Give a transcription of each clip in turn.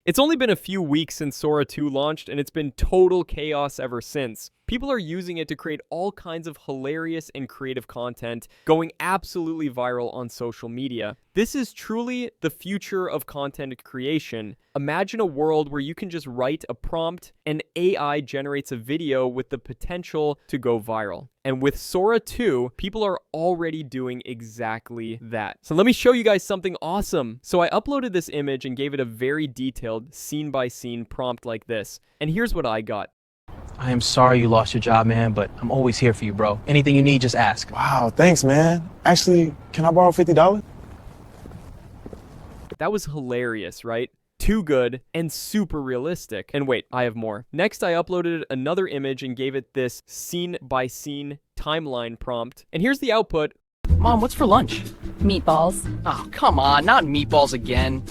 It's only been a few weeks since Sora 2 launched, and it's been total chaos ever since. People are using it to create all kinds of hilarious and creative content, going absolutely viral on social media. This is truly the future of content creation. Imagine a world where you can just write a prompt and AI generates a video with the potential to go viral. And with Sora 2, people are already doing exactly that. So let me show you guys something awesome. So I uploaded this image and gave it a very detailed scene-by-scene prompt like this. And here's what I got. I am sorry you lost your job, man, but I'm always here for you, bro. Anything you need, just ask. Wow, thanks, man. Actually, can I borrow $50? That was hilarious, right? Too good and super realistic. And wait, I have more. Next, I uploaded another image and gave it this scene-by-scene timeline prompt. And here's the output. Mom, what's for lunch? Meatballs. Oh, come on, not meatballs again.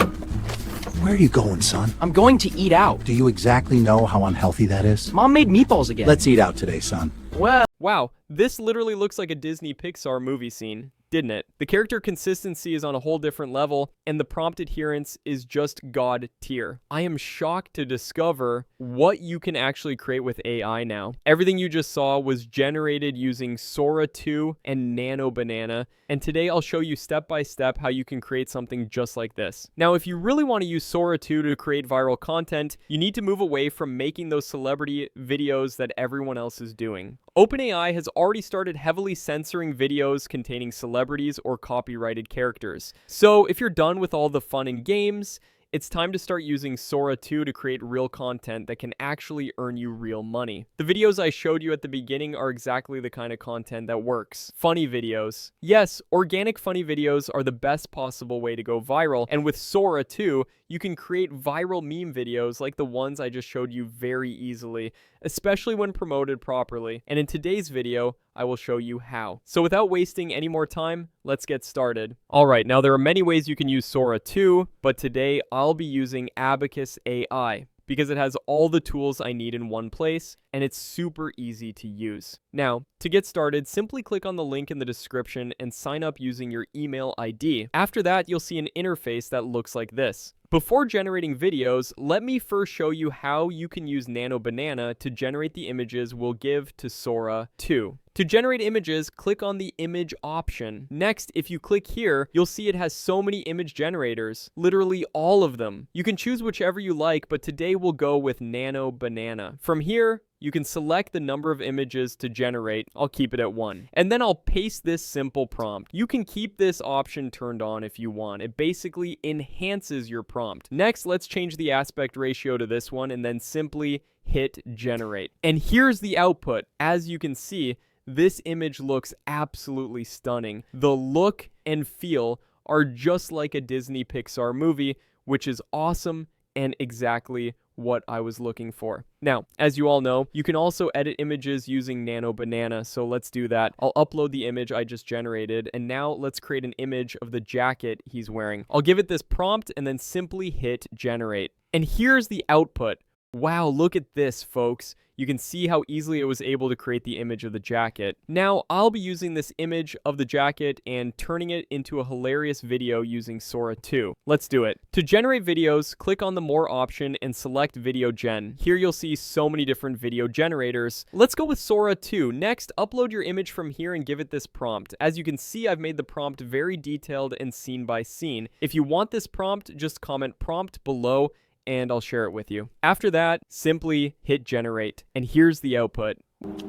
Where are you going, son? I'm going to eat out. Do you exactly know how unhealthy that is? Mom made meatballs again. Let's eat out today, son. Well, Wow, this literally looks like a Disney Pixar movie scene, didn't it? The character consistency is on a whole different level, and the prompt adherence is just god tier. I am shocked to discover what you can actually create with AI now. Everything you just saw was generated using Sora 2 and Nano Banana, and today I'll show you step by step how you can create something just like this. Now, if you really want to use Sora 2 to create viral content, you need to move away from making those celebrity videos that everyone else is doing. OpenAI has already started heavily censoring videos containing celebrities or copyrighted characters. So if you're done with all the fun and games, it's time to start using Sora 2 to create real content that can actually earn you real money. The videos I showed you at the beginning are exactly the kind of content that works. Funny videos. Yes, organic funny videos are the best possible way to go viral, and with Sora 2, you can create viral meme videos like the ones I just showed you very easily, especially when promoted properly. And in today's video, I will show you how. So without wasting any more time, let's get started. Alright, now there are many ways you can use Sora 2, but today I'll be using Abacus AI because it has all the tools I need in one place, and it's super easy to use. Now, to get started, simply click on the link in the description and sign up using your email ID. After that, you'll see an interface that looks like this. Before generating videos, let me first show you how you can use Nano Banana to generate the images we'll give to Sora 2. To generate images, click on the image option. Next, if you click here, you'll see it has so many image generators, literally all of them. You can choose whichever you like, but today we'll go with Nano Banana. From here, you can select the number of images to generate. I'll keep it at 1. And then I'll paste this simple prompt. You can keep this option turned on if you want. It basically enhances your prompt. Next, let's change the aspect ratio to this one and then simply hit generate. And here's the output. As you can see, this image looks absolutely stunning. The look and feel are just like a Disney Pixar movie, which is awesome and exactly what I was looking for. Now, as you all know, you can also edit images using Nano Banana, so let's do that. I'll upload the image I just generated, and now let's create an image of the jacket he's wearing. I'll give it this prompt and then simply hit generate. And here's the output. Wow, look at this, folks. You can see how easily it was able to create the image of the jacket. Now, I'll be using this image of the jacket and turning it into a hilarious video using Sora 2. Let's do it. To generate videos, click on the More option and select Video Gen. Here you'll see so many different video generators. Let's go with Sora 2. Next, upload your image from here and give it this prompt. As you can see, I've made the prompt very detailed and scene by scene. If you want this prompt, just comment prompt below and I'll share it with you. After that, simply hit generate. And here's the output.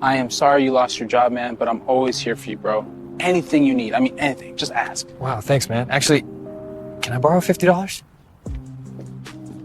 I am sorry you lost your job, man, but I'm always here for you, bro. Anything you need, I mean anything, just ask. Wow, thanks, man. Actually, can I borrow $50?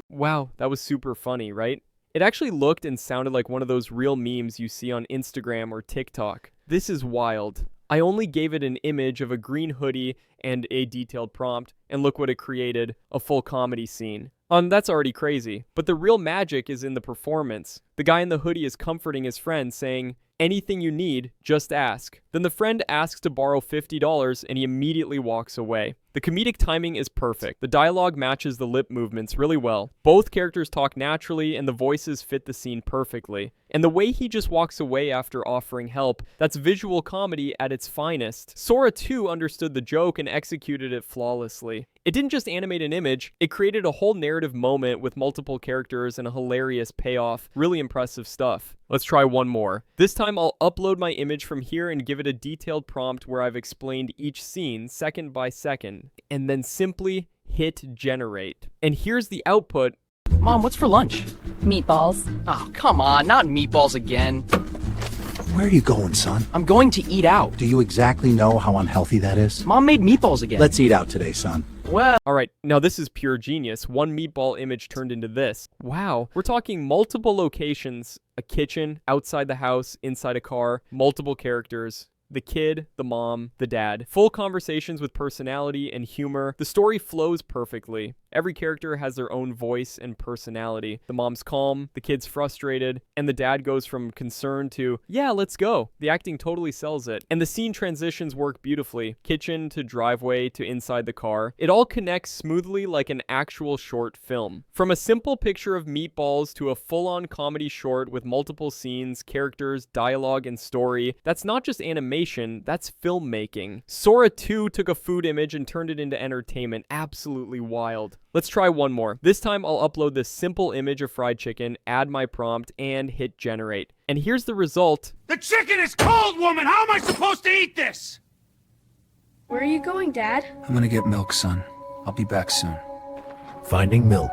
Wow, that was super funny, right? It actually looked and sounded like one of those real memes you see on Instagram or TikTok. This is wild. I only gave it an image of a green hoodie and a detailed prompt, and look what it created, a full comedy scene. That's already crazy, but the real magic is in the performance. The guy in the hoodie is comforting his friend, saying, "Anything you need, just ask." Then the friend asks to borrow $50 and he immediately walks away. The comedic timing is perfect. The dialogue matches the lip movements really well. Both characters talk naturally and the voices fit the scene perfectly. And the way he just walks away after offering help, that's visual comedy at its finest. Sora 2 understood the joke and executed it flawlessly. It didn't just animate an image, it created a whole narrative moment with multiple characters and a hilarious payoff. Really impressive stuff. Let's try one more. This time I'll upload my image from here and give it a detailed prompt where I've explained each scene second by second, and then simply hit generate. And here's the output. Mom, what's for lunch? Meatballs. Oh, come on, not meatballs again. Where are you going, son? I'm going to eat out. Do you exactly know how unhealthy that is? Mom made meatballs again. Let's eat out today, son. Well, Alright, now this is pure genius. One meatball image turned into this. Wow, we're talking multiple locations, a kitchen, outside the house, inside a car, multiple characters. The kid, the mom, the dad. Full conversations with personality and humor. The story flows perfectly. Every character has their own voice and personality. The mom's calm, the kid's frustrated, and the dad goes from concerned to, yeah, let's go. The acting totally sells it. And the scene transitions work beautifully. Kitchen to driveway to inside the car. It all connects smoothly like an actual short film. From a simple picture of meatballs to a full-on comedy short with multiple scenes, characters, dialogue, and story, that's not just animation, that's filmmaking. Sora 2 took a food image and turned it into entertainment. Absolutely wild. Let's try one more. This time I'll upload this simple image of fried chicken, add my prompt, and hit generate. And here's the result. The chicken is cold, woman! How am I supposed to eat this? Where are you going, Dad? I'm gonna get milk, son. I'll be back soon. Finding milk.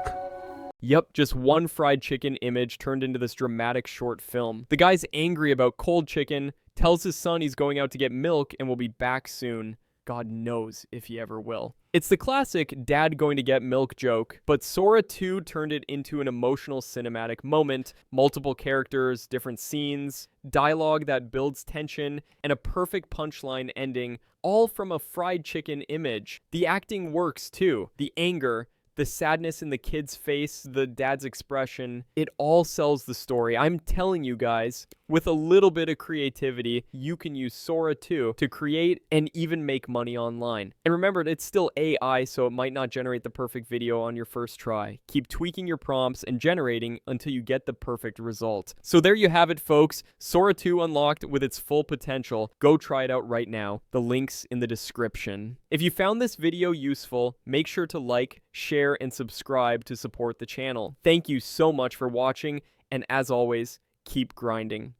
Yep, just one fried chicken image turned into this dramatic short film. The guy's angry about cold chicken, tells his son he's going out to get milk and will be back soon. God knows if he ever will. It's the classic dad going to get milk joke, but Sora 2 turned it into an emotional cinematic moment, multiple characters, different scenes, dialogue that builds tension, and a perfect punchline ending, all from a fried chicken image. The acting works too. The anger, the sadness in the kid's face, the dad's expression, it all sells the story. I'm telling you guys, with a little bit of creativity, you can use Sora 2 to create and even make money online. And remember, it's still AI, so it might not generate the perfect video on your first try. Keep tweaking your prompts and generating until you get the perfect result. So there you have it, folks. Sora 2 unlocked with its full potential. Go try it out right now. The link's in the description. If you found this video useful, make sure to like, share, and subscribe to support the channel. Thank you so much for watching, and as always, keep grinding.